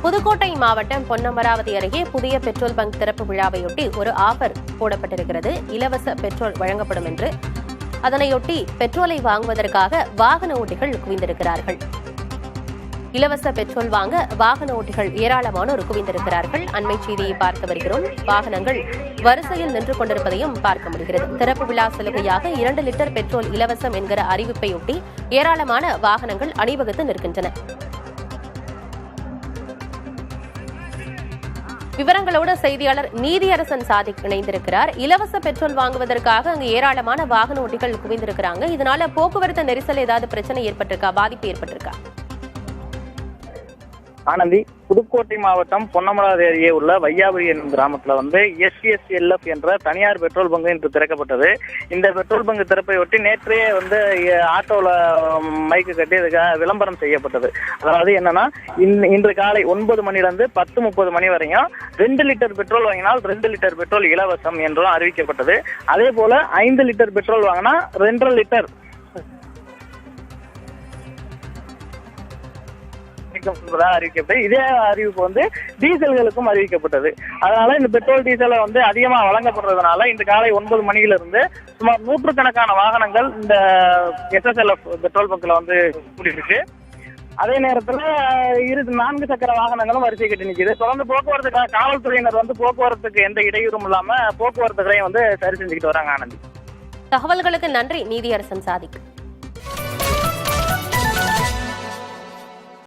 புதுக்கோட்டை மாவட்டம் பொன்னமராவதி அருகே புதிய பெட்ரோல் பங்க் திறப்பு விழாவையொட்டி ஒரு ஆஃபர் போடப்பட்டிருக்கிறது. இலவச பெட்ரோல் வழங்கப்படும் என்று. அதனையொட்டி பெட்ரோலை வாங்குவதற்காக வாகன ஓட்டிகள் குவிந்திருக்கிறார்கள். இலவச பெட்ரோல் வாங்க வாகன ஓட்டிகள் ஏராளமானோர் குவிந்திருக்கிறார்கள். அண்மை செய்தியை பார்த்து வருகிறோம். வாகனங்கள் வரிசையில் நின்று கொண்டிருப்பதையும் பார்க்க முடிகிறது. திறப்பு விழா சலுகையாக 2 லிட்டர் பெட்ரோல் இலவசம் என்கிற அறிவிப்பையொட்டி ஏராளமான வாகனங்கள் அணிவகுத்து நிற்கின்றன. விவரங்களோடு செய்தியாளர் நீதியரசன் சாதிக் இணைந்திருக்கிறார். இலவச பெட்ரோல் வாங்குவதற்காக அங்கு ஏராளமான வாகன ஓட்டிகள் குவிந்திருக்கிறாங்க. இதனால போக்குவரத்து நெரிசல் ஏதாவது பிரச்சனை ஏற்பட்டிருக்கா, பாதிப்பு ஏற்பட்டிருக்கா? ஆனந்தி, புதுக்கோட்டை மாவட்டம் பொன்னமராவதி அருகே உள்ள வையாபுரி என்னும் கிராமத்துல SCSLF என்ற தனியார் பெட்ரோல் பங்கு இன்று திறக்கப்பட்டது. இந்த பெட்ரோல் பங்கு திறப்பை ஒட்டி நேற்றே ஆட்டோல மைக்கு கட்டி விளம்பரம் செய்யப்பட்டது. அதாவது என்னன்னா, இன்று காலை 9 மணிலிருந்து 10:30 மணி வரையும் 2 லிட்டர் பெட்ரோல் வாங்கினால் 2 லிட்டர் பெட்ரோல் இலவசம் என்றும் அறிவிக்கப்பட்டது. அதே போல 5 லிட்டர் பெட்ரோல் வாங்கினா 2.5 லிட்டர் அறிவிக்கப்பட்டது. இதே அறிவிப்பு டீசல்களுக்கும் அறிவிக்கப்பட்டது. அதனால இந்த பெட்ரோல் டீசல் அதிகமா வழங்கப்படுறதுனால இன்று காலை 9 மணியிலிருந்து சுமார் 100கணக்கான வாகனங்கள் இந்த SSLF பெட்ரோல் பங்க்ல கூடியிருக்கு. அதே நேரத்துல 4 சக்கர வாகனங்களும் வரிசை கட்டி நிக்குது. தொடர்ந்து போக்குவரத்துக்காக காவல்துறையினர் போக்குவரத்துக்கு எந்த இடையூறும் இல்லாம போக்குவரத்துகளையும் சரி செஞ்சுக்கிட்டு வராங்க. ஆனந்தி, தகவல்களுக்கு நன்றி நீதியரசன் சாதிக்.